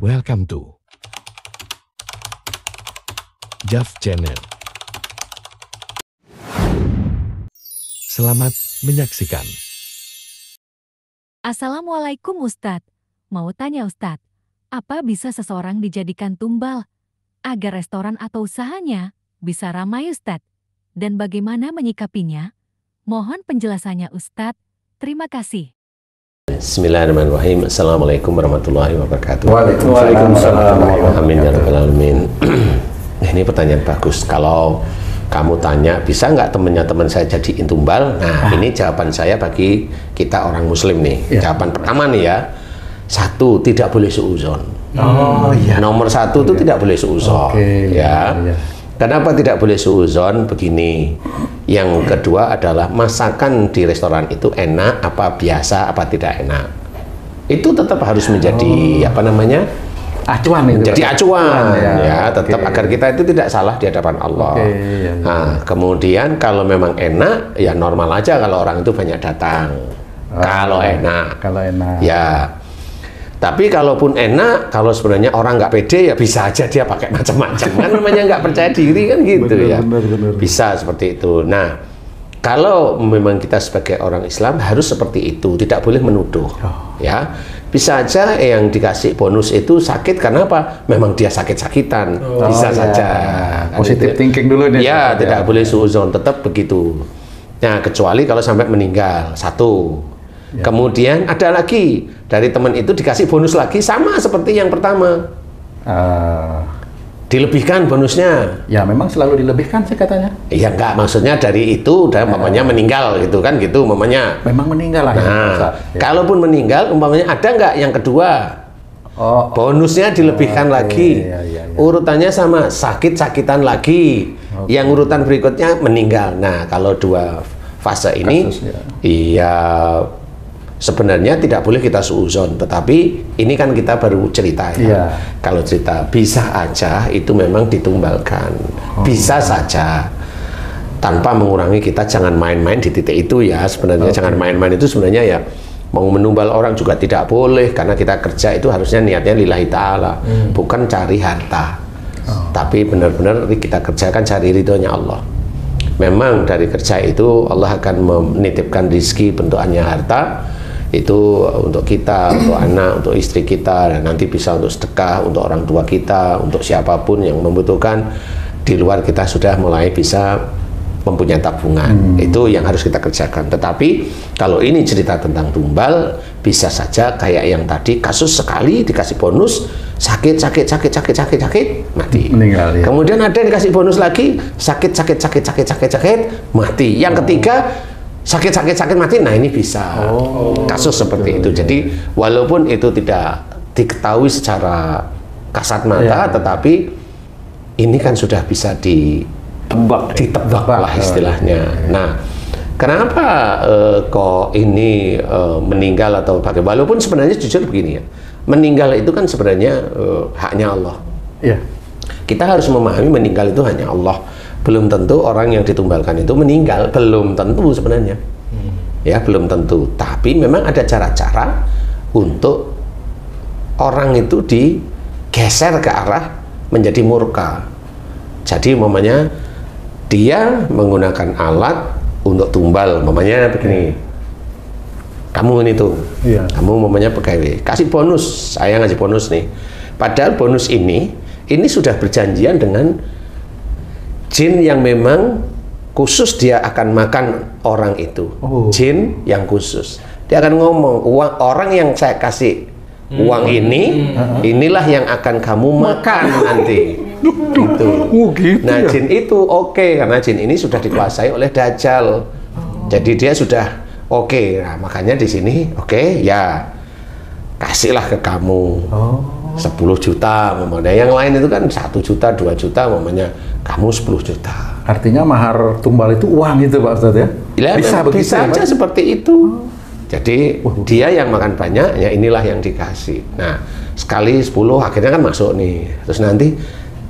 Welcome to Jav Channel. Selamat menyaksikan. Assalamualaikum Ustadz. Mau tanya Ustadz, apa bisa seseorang dijadikan tumbal agar restoran atau usahanya bisa ramai Ustadz? Dan bagaimana menyikapinya? Mohon penjelasannya Ustadz. Terima kasih. Bismillahirrahmanirrahim. Assalamualaikum warahmatullahi wabarakatuh. Waalaikumsalam. Amin ya rabbal alamin. Ini pertanyaan bagus. Kalau kamu tanya, bisa nggak temennya teman saya jadiin tumbal? Nah, ini jawaban saya bagi kita orang muslim nih. Ya. Jawaban pertama nih ya. Satu, tidak boleh suudzon. Oh iya. Nomor satu itu tidak boleh suudzon. Ya. Iya. Kenapa tidak boleh suudzon? Begini. Yang kedua adalah masakan di restoran itu enak apa biasa apa tidak enak. Itu tetap harus menjadi apa namanya? Acuan itu. Menjadi acuan ya, tetap Oke. agar kita itu tidak salah di hadapan Allah. Oke, iya. Nah, kemudian kalau memang enak ya normal aja kalau orang itu banyak datang. Kalau enak. Kalau enak. Ya. Tapi kalaupun enak, kalau sebenarnya orang nggak pede ya bisa aja dia pakai macam-macam. Kan namanya nggak percaya diri kan gitu ya. Benar. Bisa seperti itu. Nah, kalau memang kita sebagai orang Islam harus seperti itu, tidak boleh menuduh. Ya, bisa aja yang dikasih bonus itu sakit karena apa? Memang dia sakit-sakitan. Bisa saja. Kan Positive itu. thinking dulu nih. Ya, tidak boleh suudzon, tetap begitu. Nah, kecuali kalau sampai meninggal, satu. Ya. Kemudian ada lagi dari teman itu dikasih bonus lagi sama seperti yang pertama. Dilebihkan bonusnya. Ya memang selalu dilebihkan sih katanya. Ya enggak, maksudnya dari itu udah umpamanya meninggal gitu kan gitu umpamanya. Memang meninggal lah. Nah, kalaupun meninggal umpamanya ada nggak yang kedua? Bonusnya dilebihkan lagi. Iya. Urutannya sama, sakit-sakitan lagi. Yang urutan berikutnya meninggal. Nah, kalau dua fase ini, Kasusnya. iya sebenarnya tidak boleh kita suudzon, tetapi ini kan kita baru cerita ya. Iya. Kalau cerita bisa aja itu memang ditumbalkan, bisa saja tanpa mengurangi kita jangan main-main di titik itu ya. Sebenarnya jangan main-main itu sebenarnya ya mau menumbal orang juga tidak boleh karena kita kerja itu harusnya niatnya lillahi ta'ala, bukan cari harta. Tapi benar-benar kita kerjakan cari ridhonya Allah. Memang dari kerja itu Allah akan menitipkan rezeki bentukannya harta. Itu untuk kita, untuk anak, untuk istri kita, dan nanti bisa untuk sedekah, untuk orang tua kita, untuk siapapun yang membutuhkan. Di luar kita sudah mulai bisa mempunyai tabungan. Itu yang harus kita kerjakan. Tetapi kalau ini cerita tentang tumbal, bisa saja kayak yang tadi kasus sekali dikasih bonus sakit mati. Meninggal, ya. Kemudian ada yang dikasih bonus lagi sakit mati. Yang ketiga sakit mati. Nah, ini bisa kasus seperti itu. Jadi walaupun itu tidak diketahui secara kasat mata, tetapi ini kan sudah bisa ditebak lah istilahnya. Nah, kenapa kok ini meninggal atau bagaimana? Walaupun sebenarnya jujur begini ya, meninggal itu kan sebenarnya haknya Allah. Iya. Kita harus memahami meninggal itu hanya Allah. Belum tentu orang yang ditumbalkan itu meninggal, belum tentu sebenarnya. Ya, belum tentu. Tapi memang ada cara-cara untuk orang itu digeser ke arah menjadi murka. Jadi umpamanya dia menggunakan alat untuk tumbal, umpamanya begini. Kamu ini tuh, kamu umpamanya pegawai, kasih bonus, saya ngasih bonus nih. Padahal bonus ini sudah berjanjian dengan jin yang memang khusus dia akan makan orang itu. Jin yang khusus. Dia akan ngomong, orang yang saya kasih uang ini, inilah yang akan kamu makan nanti. Gitu. Nah, jin itu oke, karena jin ini sudah dikuasai oleh Dajjal. Jadi dia sudah oke. Nah, makanya di sini ya kasihlah ke kamu. 10 juta umpamanya, yang lain itu kan 1 juta, 2 juta umpamanya, kamu 10 juta. Artinya mahar tumbal itu uang itu Pak Ustadz ya? Ya bisa aja seperti itu. Jadi dia yang makan banyak, ya inilah yang dikasih. Nah, sekali 10 akhirnya kan masuk nih. Terus nanti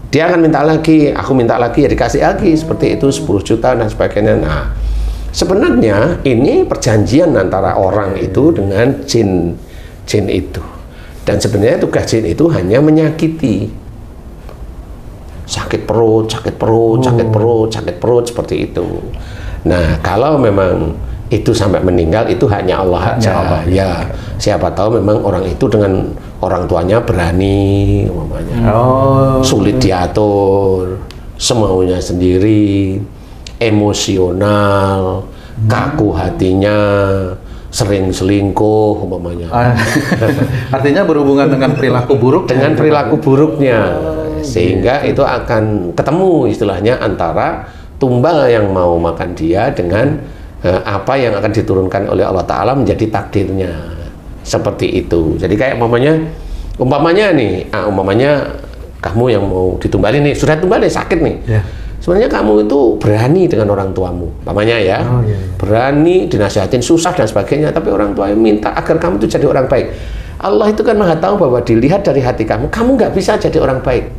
dia akan minta lagi, aku minta lagi, ya dikasih lagi seperti itu 10 juta dan sebagainya. Nah, sebenarnya ini perjanjian antara orang itu dengan jin itu. Dan sebenarnya tugas jin itu hanya menyakiti. Sakit perut, sakit perut, sakit perut, sakit perut, seperti itu. Nah, kalau memang itu sampai meninggal, itu hanya Allah aja. Allah, ya, siapa tahu memang orang itu dengan orang tuanya berani, umpamanya. Sulit diatur, semaunya sendiri, emosional, kaku hatinya, sering selingkuh, umpamanya. Artinya berhubungan dengan perilaku buruk. Dengan perilaku buruknya, sehingga itu akan ketemu istilahnya antara tumbal yang mau makan dia dengan apa yang akan diturunkan oleh Allah Ta'ala menjadi takdirnya. Seperti itu. Jadi kayak umpamanya nih, umpamanya kamu yang mau ditumbalin nih, sudah tumbal nih, sakit nih. Yeah. Sebenarnya kamu itu berani dengan orang tuamu, umpamanya ya, berani dinasihatin susah dan sebagainya, tapi orang tua minta agar kamu itu jadi orang baik. Allah itu kan maha tahu bahwa dilihat dari hati kamu nggak bisa jadi orang baik.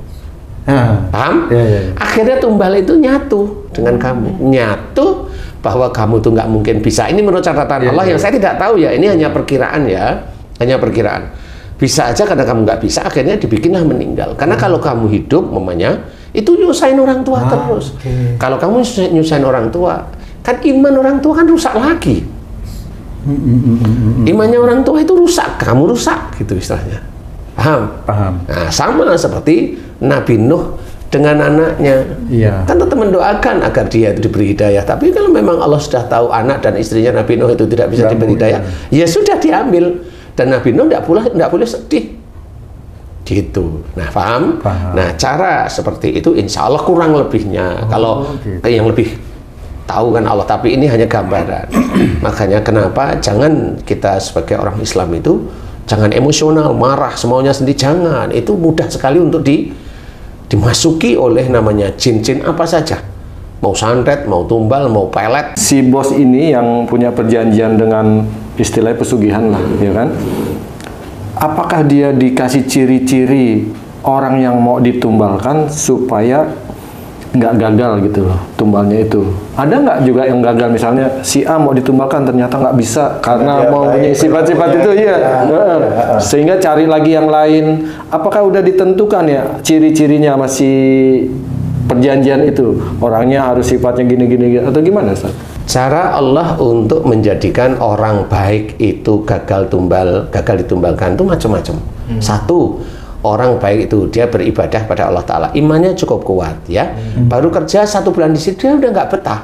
Paham? Akhirnya tumbal itu nyatu dengan kamu, nyatu bahwa kamu tuh nggak mungkin bisa. Ini menurut catatan Allah yang saya tidak tahu ya, ini hanya perkiraan ya, hanya perkiraan. Bisa aja karena kamu nggak bisa, akhirnya dibikinlah meninggal. Karena kalau kamu hidup, mamanya itu nyusahin orang tua terus. Kalau kamu nyusahin orang tua, kan iman orang tua kan rusak lagi. Imannya orang tua itu rusak, kamu rusak, gitu istilahnya. Paham? Paham. Nah, sama seperti Nabi Nuh dengan anaknya. Kan tetap mendoakan agar dia itu diberi hidayah. Tapi kalau memang Allah sudah tahu anak dan istrinya Nabi Nuh itu tidak bisa diberi hidayah, ya sudah diambil. Dan Nabi Nuh tidak boleh sedih. Gitu. Nah, paham? Nah, cara seperti itu insya Allah kurang lebihnya. Kalau yang lebih tahu kan Allah, tapi ini hanya gambaran. Makanya kenapa jangan kita sebagai orang Islam itu jangan emosional, marah, semaunya sendiri, jangan. Itu mudah sekali untuk dimasuki oleh namanya jin-jin apa saja. Mau santet, mau tumbal, mau pelet. Si bos ini yang punya perjanjian dengan istilah pesugihan lah, ya kan? Apakah dia dikasih ciri-ciri orang yang mau ditumbalkan supaya nggak gagal gitu loh tumbalnya itu? Ada nggak juga yang gagal, misalnya si A mau ditumbalkan ternyata nggak bisa karena mau punya sifat-sifat itu, ya. Sehingga cari lagi yang lain. Apakah udah ditentukan ya ciri-cirinya masih perjanjian itu? Orangnya harus sifatnya gini-gini atau gimana, Ustaz? Cara Allah untuk menjadikan orang baik itu gagal ditumbalkan itu macam-macam. Satu, orang baik itu dia beribadah pada Allah Ta'ala, imannya cukup kuat ya. Baru kerja 1 bulan di situ dia udah nggak betah,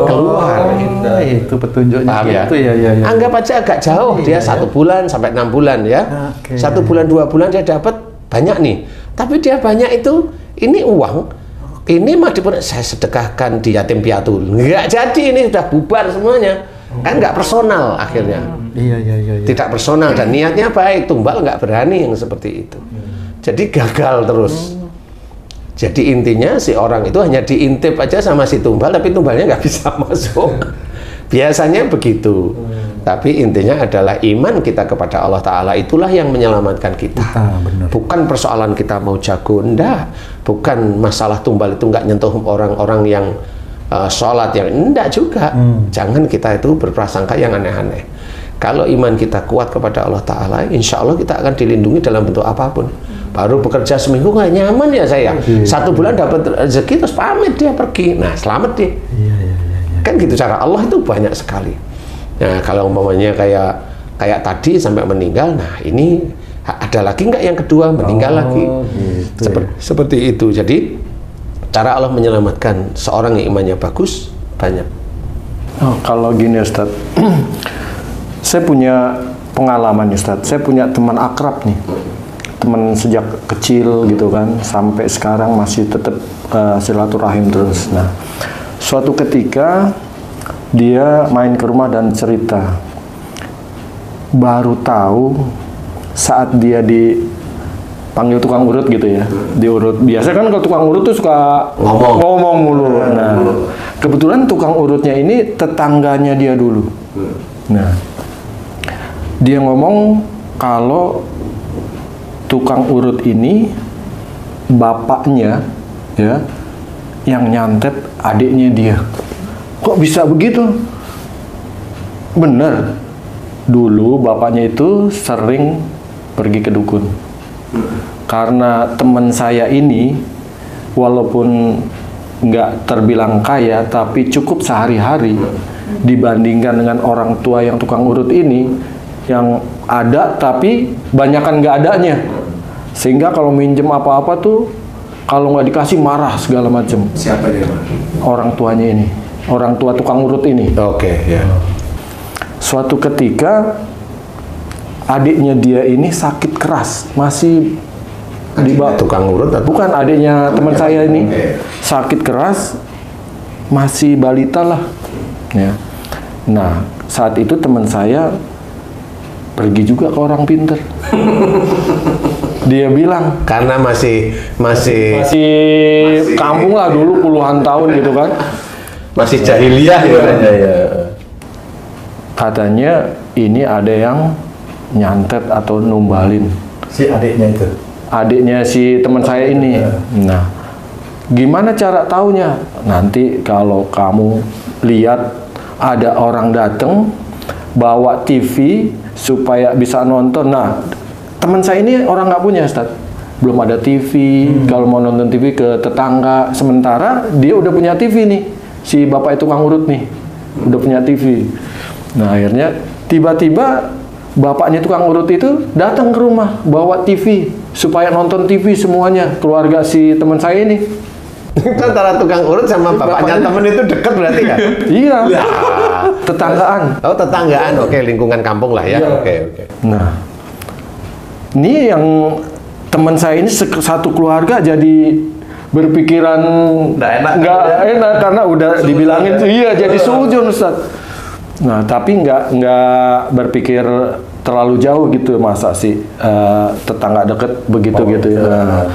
keluar. Itu petunjuknya. Paham ya? Itu ya. Anggap aja agak jauh, dia 1 bulan sampai 6 bulan ya. 1 bulan 2 bulan dia dapat banyak nih, tapi dia banyak itu, ini uang ini mah saya sedekahkan di yatim piatu, nggak jadi, ini sudah bubar semuanya, kan nggak personal akhirnya. Iya. Tidak personal dan niatnya baik, tumbal nggak berani yang seperti itu. Jadi gagal terus. Jadi intinya si orang itu hanya diintip aja sama si tumbal, tapi tumbalnya nggak bisa masuk. Biasanya begitu. Tapi intinya adalah iman kita kepada Allah Ta'ala itulah yang menyelamatkan kita. Bukan persoalan kita mau jago, enggak. Bukan masalah tumbal itu nggak nyentuh orang-orang yang sholat, yang enggak juga. Jangan kita itu berprasangka yang aneh-aneh. Kalau iman kita kuat kepada Allah Ta'ala, insya Allah kita akan dilindungi dalam bentuk apapun. Baru bekerja seminggu nggak nyaman ya saya. 1 bulan dapat rezeki terus pamit dia pergi. Nah, selamat dia. Kan gitu cara Allah itu banyak sekali. Nah, kalau umpamanya kayak tadi sampai meninggal, nah ini ada lagi nggak yang kedua meninggal lagi? Gitu, seperti itu. Jadi cara Allah menyelamatkan seorang yang imannya bagus banyak. Kalau gini Ustaz, saya punya pengalaman Ustaz. Saya punya teman akrab nih, teman sejak kecil gitu kan, sampai sekarang masih tetap silaturahim terus. Nah, suatu ketika dia main ke rumah dan cerita, baru tahu saat dia dipanggil tukang urut gitu ya, diurut. Biasa kan kalau tukang urut tuh suka ngomong mulu. Nah, kebetulan tukang urutnya ini tetangganya dia dulu. Nah, dia ngomong kalau tukang urut ini bapaknya ya yang nyantet adiknya dia. Kok bisa begitu? Bener, dulu bapaknya itu sering pergi ke dukun. Karena teman saya ini walaupun nggak terbilang kaya, tapi cukup sehari-hari dibandingkan dengan orang tua yang tukang urut ini, yang ada tapi banyakan nggak adanya. Sehingga kalau minjem apa-apa tuh, kalau nggak dikasih marah segala macam. Siapa dia? Orang tuanya ini, orang tua tukang urut ini. Oke, ya. Suatu ketika adiknya dia ini sakit keras, masih Tukang urut atau? bukan, adiknya teman saya ini sakit keras, masih balita lah ya. Nah, saat itu teman saya pergi juga ke orang pinter. Dia bilang Karena masih kampung lah dulu, puluhan tahun gitu kan. masih jahiliyah ya. Katanya ini ada yang nyantet atau numbalin Si adiknya itu. adiknya si teman saya ini. Nah, gimana cara taunya? Nanti kalau kamu lihat ada orang datang bawa TV supaya bisa nonton. Nah, teman saya ini orang nggak punya, Ustaz. Belum ada TV. Kalau mau nonton TV ke tetangga. Sementara dia udah punya TV nih. Si bapak itu tukang urut nih, udah punya TV. Nah, akhirnya tiba-tiba bapaknya tukang urut itu datang ke rumah bawa TV supaya nonton TV semuanya, keluarga si teman saya ini. Itu antara tukang urut sama bapaknya temen itu deket berarti ya? Iya, tetanggaan. Oh, tetanggaan. Oke, lingkungan kampung lah ya. Iya. Oke. Nah, ini yang teman saya ini satu keluarga jadi berpikiran nggak enak karena udah dibilangin iya jadi sujun, Ustaz. Nah, tapi nggak berpikir terlalu jauh gitu, masa sih tetangga deket begitu gitu ya.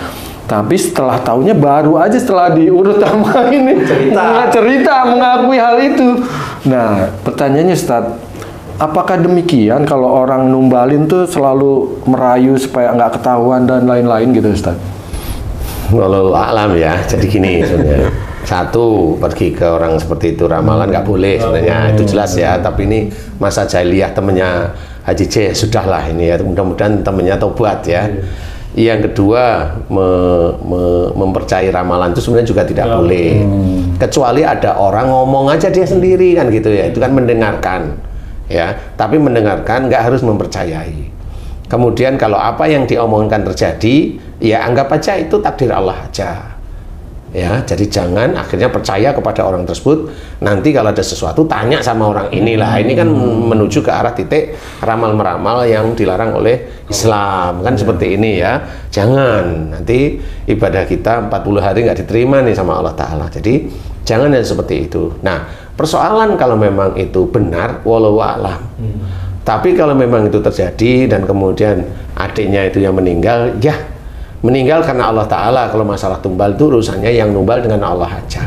Tapi setelah tahunya baru aja setelah diurut sama ini cerita mengakui hal itu. Nah, pertanyaannya, Ustaz, apakah demikian kalau orang numbalin tuh selalu merayu supaya nggak ketahuan dan lain-lain gitu, Ustaz? Walau alam ya. Jadi gini sebenarnya. Satu, pergi ke orang seperti itu ramalan nggak boleh sebenarnya, itu jelas ya. Tapi ini masa jahiliyah temennya Haji C, sudahlah ini ya. Mudah-mudahan temennya tobat ya. Yang kedua, mempercayai ramalan itu sebenarnya juga tidak boleh. Kecuali ada orang ngomong aja dia sendiri kan gitu ya. Itu kan mendengarkan ya. Tapi mendengarkan nggak harus mempercayai. Kemudian kalau apa yang diomongkan terjadi, ya anggap aja itu takdir Allah aja. Ya, jadi jangan akhirnya percaya kepada orang tersebut. Nanti kalau ada sesuatu tanya sama orang inilah. Ini kan menuju ke arah titik ramal-meramal yang dilarang oleh Islam kan seperti ini ya. Jangan nanti ibadah kita 40 hari nggak diterima nih sama Allah Ta'ala. Jadi jangan yang seperti itu. Nah, persoalan kalau memang itu benar, walau a'lam. Tapi kalau memang itu terjadi dan kemudian adiknya itu yang meninggal, ya meninggal karena Allah Ta'ala. Kalau masalah tumbal itu urusannya yang numbal dengan Allah aja.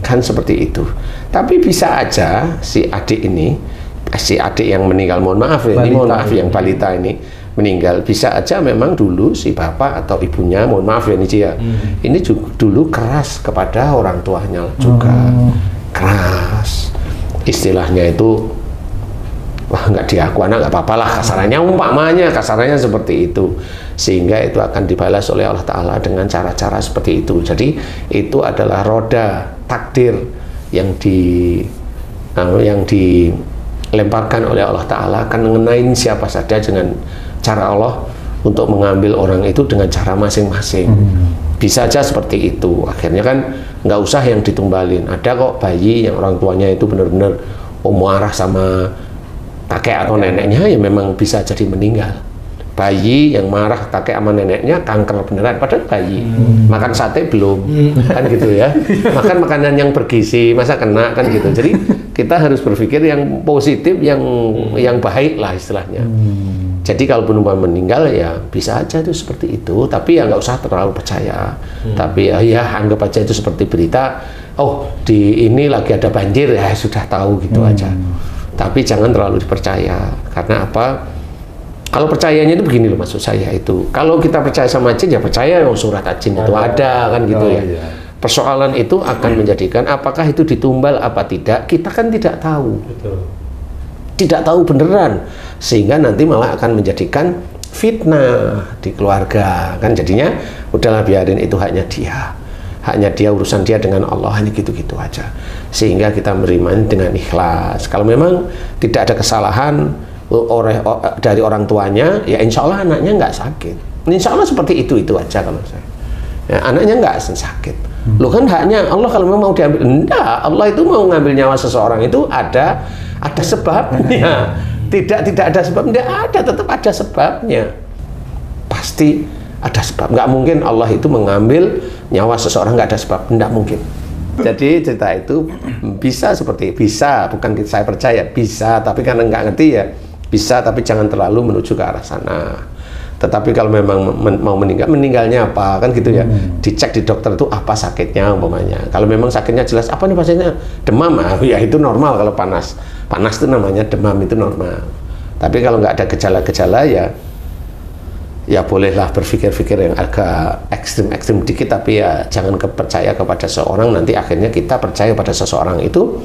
Kan seperti itu. Tapi bisa aja si adik yang meninggal, mohon maaf ya, ini mohon maaf yang balita ini meninggal, bisa aja memang dulu si bapak atau ibunya, mohon maaf ya ini Cia, ini dulu keras kepada orang tuanya juga. Keras. Istilahnya itu, wah nggak diaku anak nggak apa-apa lah, kasarannya umpamanya kasarannya seperti itu, sehingga itu akan dibalas oleh Allah Ta'ala dengan cara-cara seperti itu. Jadi itu adalah roda takdir yang dilemparkan oleh Allah Ta'ala, akan mengenai siapa saja dengan cara Allah untuk mengambil orang itu dengan cara masing-masing. Bisa aja seperti itu. Akhirnya kan nggak usah yang ditumbalin. Ada kok bayi yang orang tuanya itu benar-benar marah sama kakek atau neneknya, ya memang bisa jadi meninggal. Bayi yang marah kakek sama neneknya kanker beneran, padahal bayi makan sate belum kan gitu ya, makan makanan yang bergizi masa kena kan gitu. Jadi kita harus berpikir yang positif, yang baik lah istilahnya. Jadi kalau penumpang meninggal ya bisa aja itu seperti itu, tapi ya nggak usah terlalu percaya. Tapi ya anggap aja itu seperti berita, oh di ini lagi ada banjir, ya sudah tahu gitu aja. Tapi jangan terlalu dipercaya. Karena apa? Kalau percayanya itu begini loh maksud saya itu. Kalau kita percaya sama jin, ya percaya yang surat jin itu ada kan gitu ya. Persoalan itu akan menjadikan apakah itu ditumbal apa tidak, kita kan tidak tahu. Tidak tahu beneran. Sehingga nanti malah akan menjadikan fitnah di keluarga, kan jadinya udahlah biarin itu hanya dia urusan dia dengan Allah, hanya gitu-gitu aja, sehingga kita menerima dengan ikhlas. Kalau memang tidak ada kesalahan dari orang tuanya, ya insya Allah anaknya nggak sakit, insya Allah seperti itu aja kalau saya, ya, anaknya nggak sakit. Loh kan haknya Allah kalau memang mau diambil, enggak, Allah itu mau ngambil nyawa seseorang itu ada sebabnya. Tidak ada sebab, tidak ada, tetap ada sebabnya, pasti ada sebab. Nggak mungkin Allah itu mengambil nyawa seseorang nggak ada sebab, nggak mungkin. Jadi cerita itu bisa, bukan saya percaya, bisa, tapi karena nggak ngerti ya, bisa, tapi jangan terlalu menuju ke arah sana. Tetapi kalau memang mau meninggalnya apa, kan gitu ya, dicek di dokter itu apa sakitnya umpamanya. Kalau memang sakitnya jelas, apa nih pasiennya? Demam, ya itu normal. Kalau panas itu namanya demam, itu normal. Tapi kalau nggak ada gejala-gejala ya bolehlah berpikir-pikir yang agak ekstrim dikit, tapi ya jangan percaya kepada seseorang, nanti akhirnya kita percaya pada seseorang itu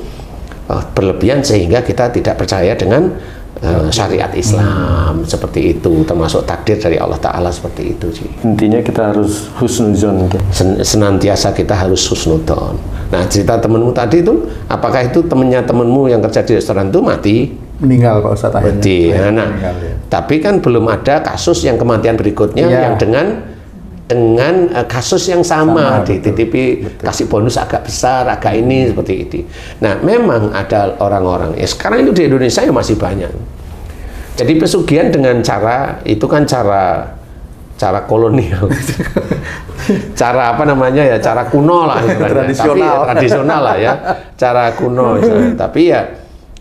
berlebihan sehingga kita tidak percaya dengan syariat Islam seperti itu, termasuk takdir dari Allah Ta'ala seperti itu sih. Intinya kita harus husnuzon gitu. Senantiasa kita harus husnuzon. Nah, cerita temenmu tadi itu, apakah itu temenmu yang kerja di restoran itu mati? Meninggal Pak Ustadz akhirnya. Nah, meninggal, ya. Tapi kan belum ada kasus yang kematian berikutnya yang dengan kasus yang sama dititipi, kasih bonus agak besar, agak ini seperti ini. Nah, memang ada orang-orang ya sekarang itu di Indonesia ya masih banyak. Jadi pesugihan dengan cara itu kan cara kolonial, cara apa namanya ya, cara kuno lah, tradisional lah ya, cara kuno. Tapi ya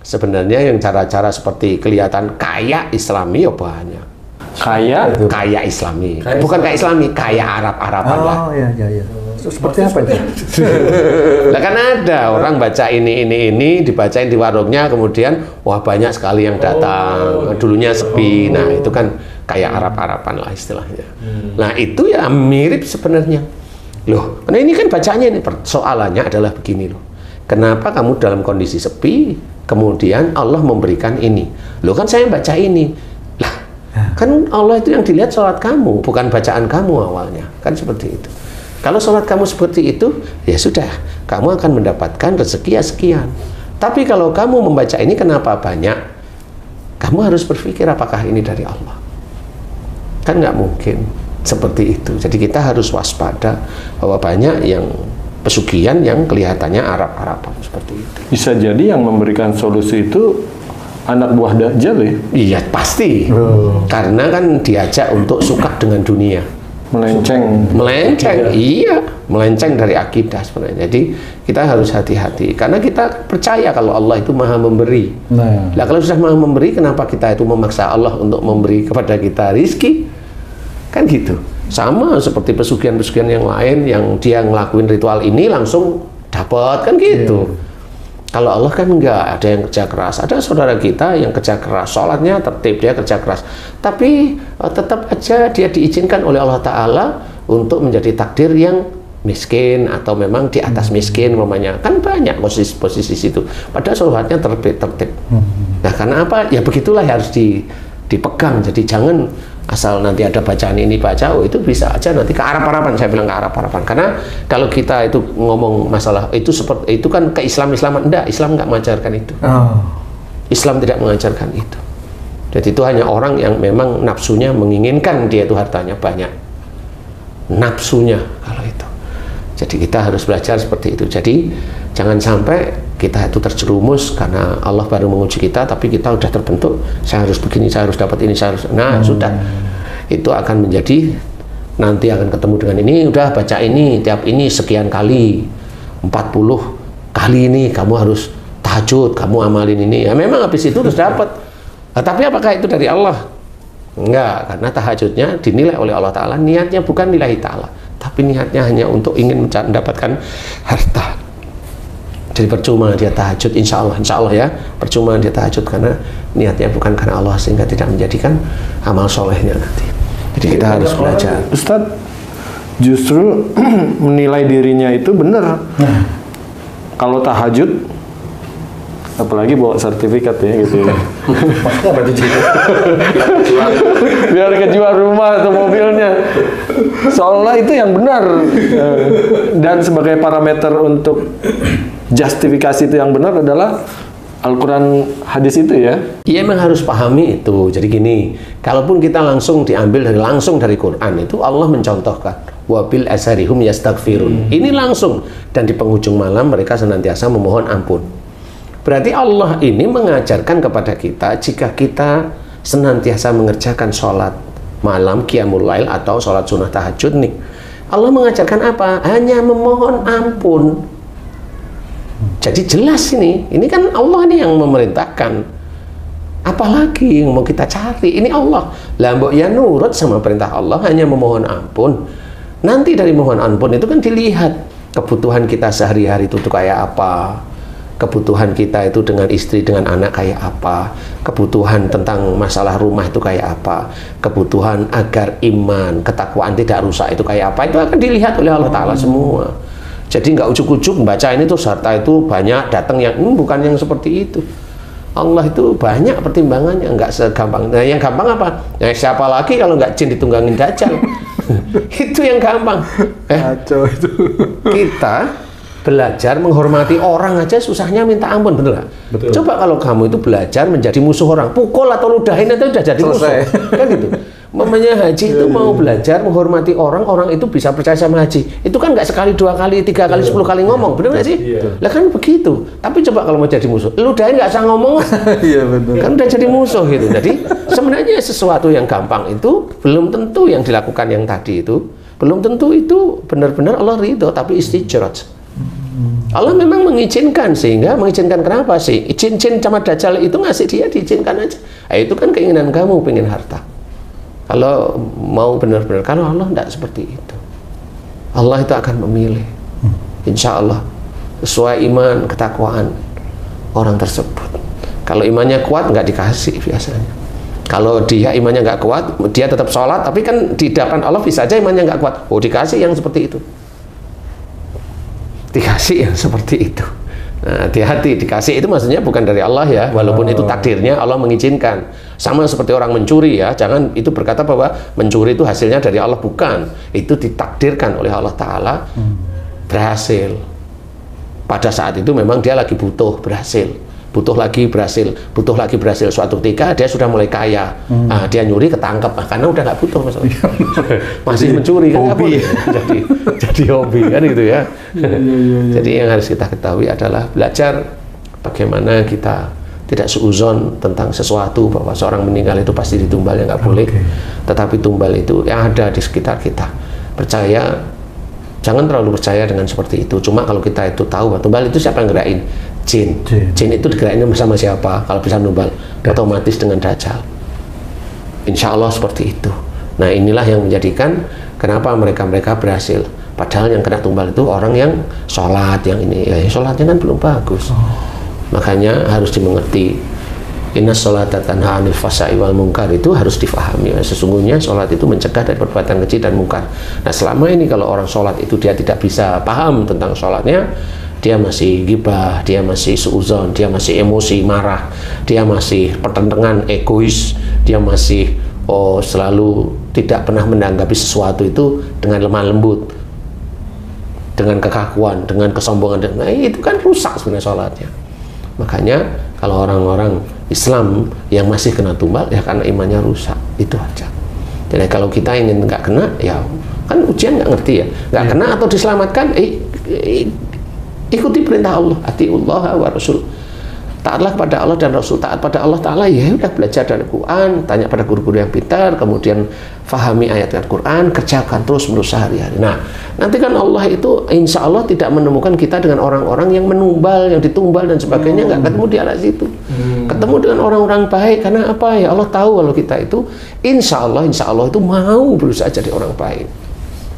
sebenarnya yang cara-cara seperti kelihatan kaya Islami ya banyak. Kaya Islami, bukan kaya Islami, kaya Arab-Araban lah. Oh iya. Seperti apa itu? Lah kan ada orang baca ini dibacain di warungnya, kemudian wah banyak sekali yang datang. Dulunya sepi. Nah, itu kan kaya Arab-Araban lah istilahnya. Nah, itu ya mirip sebenarnya. Loh, karena ini kan bacaannya ini persoalannya adalah begini loh. Kenapa kamu dalam kondisi sepi, kemudian Allah memberikan ini? Loh kan saya baca ini. Kan Allah itu yang dilihat sholat kamu, bukan bacaan kamu awalnya, kan seperti itu. Kalau sholat kamu seperti itu, ya sudah, kamu akan mendapatkan rezeki ya sekian. Tapi kalau kamu membaca ini kenapa banyak, kamu harus berpikir apakah ini dari Allah. Kan nggak mungkin seperti itu. Jadi kita harus waspada bahwa banyak yang pesugihan yang kelihatannya Arab-Araban seperti itu. Bisa jadi yang memberikan solusi itu anak buah Dajjal ya? Iya pasti, karena kan diajak untuk suka dengan dunia, melenceng, iya, melenceng dari akidah sebenarnya. Jadi kita harus hati-hati, karena kita percaya kalau Allah itu maha memberi. Nah, kalau sudah maha memberi, kenapa kita itu memaksa Allah untuk memberi kepada kita rizki? Kan gitu. Sama seperti pesugihan-pesugihan yang lain, yang dia ngelakuin ritual ini langsung dapat, kan gitu. Kalau Allah kan enggak, ada yang kerja keras. Ada saudara kita yang kerja keras, sholatnya tertib, dia kerja keras. Tapi tetap aja dia diizinkan oleh Allah Ta'ala untuk menjadi takdir yang miskin atau memang di atas miskin namanya. Kan banyak posisi situ. Padahal sholatnya tertib. Nah karena apa? Ya begitulah harus dipegang. Jadi jangan asal nanti ada bacaan ini baca, oh itu bisa aja nanti ke Arab-Araban, saya bilang ke Arab-Araban. Karena kalau kita itu ngomong masalah itu seperti itu kan ke Islam-Islaman, enggak, Islam nggak mengajarkan itu. Islam tidak mengajarkan itu. Jadi itu hanya orang yang memang nafsunya menginginkan dia itu hartanya banyak. Nafsunya kalau itu. Jadi kita harus belajar seperti itu. Jadi jangan sampai kita itu terjerumus karena Allah baru menguji kita, tapi kita udah terbentuk, saya harus begini, saya harus dapat ini, saya harus, nah sudah, itu akan menjadi, nanti akan ketemu dengan ini, udah baca ini, tiap ini sekian kali, 40 kali ini, kamu harus tahajud, kamu amalin ini, ya memang habis itu terus dapat. Nah, tapi apakah itu dari Allah? Enggak, karena tahajudnya dinilai oleh Allah Ta'ala, niatnya bukan lillahi ta'ala, tapi niatnya hanya untuk ingin mendapatkan harta. Jadi percuma dia tahajud, insya Allah ya, percuma dia tahajud karena niatnya bukan karena Allah, sehingga tidak menjadikan amal solehnya nanti. Jadi kita harus belajar. Ustadz justru menilai dirinya itu benar. Kalau tahajud apalagi bawa sertifikat ya gitu ya. Maksudnya berarti gitu. Biar kejual rumah atau mobilnya. Seolah itu yang benar. Dan sebagai parameter untuk justifikasi itu yang benar adalah Al-Quran hadis itu ya. Iya, memang harus pahami itu. Jadi gini, kalaupun kita langsung diambil langsung dari Quran itu Allah mencontohkan wabil asharihum yastaghfirun. Ini langsung, dan di penghujung malam mereka senantiasa memohon ampun. Berarti Allah ini mengajarkan kepada kita jika kita senantiasa mengerjakan sholat malam qiyamul lail atau sholat sunnah tahajud nih, Allah mengajarkan apa? Hanya memohon ampun. Jadi jelas ini kan Allah nih yang memerintahkan. Apalagi yang mau kita cari? Ini Allah. Lah mbok ya nurut sama perintah Allah, hanya memohon ampun. Nanti dari mohon ampun itu kan dilihat kebutuhan kita sehari-hari itu tuh kayak apa. Kebutuhan kita itu dengan istri, dengan anak kayak apa. Kebutuhan tentang masalah rumah itu kayak apa. Kebutuhan agar iman, ketakwaan tidak rusak itu kayak apa. Itu akan dilihat oleh Allah Ta'ala semua. Jadi nggak ujuk-ujuk baca ini tuh harta itu banyak datang yang bukan yang seperti itu. Allah itu banyak pertimbangannya, nggak segampang. Nah, yang gampang apa? Nah, siapa lagi kalau nggak jin ditunggangin dajjal? Itu yang gampang. Kacau itu. Kita belajar menghormati orang aja susahnya minta ampun, bener nggak? Betul. Coba kalau kamu itu belajar menjadi musuh orang, pukul atau ludahin itu udah jadi musuh, kan gitu. Mamanya haji itu mau belajar menghormati orang, orang itu bisa percaya sama haji. Itu kan nggak sekali, 2 kali, 3 kali, 10 kali ngomong, bener nggak sih? Lah kan begitu. Tapi coba kalau mau jadi musuh, ludahin nggak usah ngomong, Iya betul. kan udah jadi musuh gitu. Jadi sebenarnya sesuatu yang gampang itu belum tentu yang dilakukan yang tadi itu, belum tentu itu benar-benar Allah ridho, tapi istijraj. Allah memang mengizinkan, sehingga mengizinkan kenapa sih? Izin-izin sama Dajjal itu ngasih dia, diizinkan aja. Nah, itu kan keinginan kamu, pengen harta. Kalau mau benar-benar, kalau Allah tidak seperti itu. Allah itu akan memilih. Insya Allah sesuai iman, ketakwaan orang tersebut. Kalau imannya kuat nggak dikasih biasanya. Kalau dia imannya nggak kuat, dia tetap sholat, tapi kan di depan Allah bisa aja imannya nggak kuat. Oh, dikasih yang seperti itu. Dikasih yang seperti itu. Nah, hati-hati, dikasih itu maksudnya bukan dari Allah ya, walaupun itu takdirnya Allah mengizinkan. Sama seperti orang mencuri ya, jangan itu berkata bahwa mencuri itu hasilnya dari Allah, bukan. Itu ditakdirkan oleh Allah Ta'ala berhasil. Pada saat itu memang dia lagi butuh, berhasil. Butuh lagi berhasil, butuh lagi berhasil. Suatu ketika dia sudah mulai kaya, nah, dia nyuri ketangkap, karena udah nggak butuh masalah. Masih mencuri kan hobi. Jadi hobi kan gitu ya. Jadi yang harus kita ketahui adalah belajar bagaimana kita tidak suuzon tentang sesuatu bahwa seorang meninggal itu pasti ditumbal, ya nggak boleh. Tetapi tumbal itu yang ada di sekitar kita. Percaya, jangan terlalu percaya dengan seperti itu. Cuma kalau kita itu tahu bahwa tumbal itu siapa yang gerakin? Jin. Jin itu digerakin bersama siapa? Kalau bisa numbal, otomatis dengan Dajjal. Insya Allah seperti itu. Nah, inilah yang menjadikan kenapa mereka berhasil. Padahal yang kena tumbal itu orang yang sholat, yang ini, ya sholatnya kan belum bagus. Makanya harus dimengerti. Inna sholata tanha 'anil fahsya'i wal munkar, itu harus difahami. Sesungguhnya sholat itu mencegah dari perbuatan keji dan munkar. Nah, selama ini kalau orang sholat itu dia tidak bisa paham tentang sholatnya, dia masih gibah, dia masih suuzon, dia masih emosi, marah, dia masih pertentangan, egois, dia masih selalu tidak pernah menanggapi sesuatu itu dengan lemah lembut, dengan kekakuan, dengan kesombongan. Nah, itu kan rusak sebenarnya sholatnya. Makanya kalau orang-orang Islam yang masih kena tumbal, ya karena imannya rusak, itu aja. Jadi kalau kita ingin nggak kena, ya kan ujian nggak ngerti ya, nggak kena atau diselamatkan, ikuti perintah Allah, atiullah wa rasul, taatlah kepada Allah dan Rasul. Taat pada Allah Ta'ala, ya udah belajar dari Quran, tanya pada guru-guru yang pintar, kemudian fahami ayat Quran, kerjakan terus menerus sehari-hari. Nah, nanti kan Allah itu insya Allah tidak menemukan kita dengan orang-orang yang menumbal, yang ditumbal dan sebagainya, nggak ketemu di arah situ. Ketemu dengan orang-orang baik, karena apa ya, Allah tahu kalau kita itu insya Allah itu mau berusaha jadi orang baik,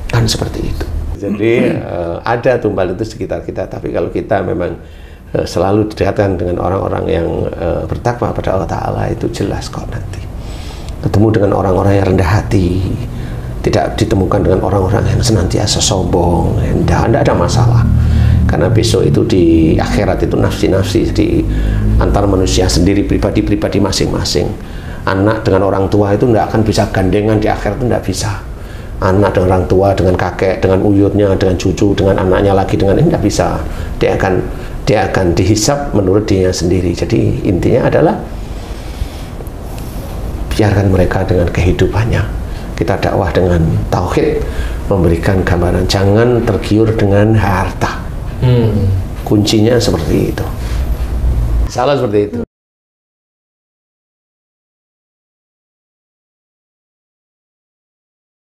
kan seperti itu. Jadi ada tumbal itu sekitar kita, tapi kalau kita memang selalu didekatkan dengan orang-orang yang bertakwa pada Allah Ta'ala, itu jelas kok nanti. Ketemu dengan orang-orang yang rendah hati, tidak ditemukan dengan orang-orang yang senantiasa sombong, tidak ada masalah. Karena besok itu di akhirat itu nafsi-nafsi, jadi antar manusia sendiri, pribadi-pribadi masing-masing. Anak dengan orang tua itu tidak akan bisa gandengan di akhirat, itu tidak bisa. Anak dengan orang tua, dengan kakek, dengan uyutnya, dengan cucu, dengan anaknya lagi, dengan ini tidak bisa. Dia akan dihisap menurut dirinya sendiri. Jadi intinya adalah biarkan mereka dengan kehidupannya. Kita dakwah dengan tauhid, memberikan gambaran, jangan tergiur dengan harta. Kuncinya seperti itu. Salah seperti itu.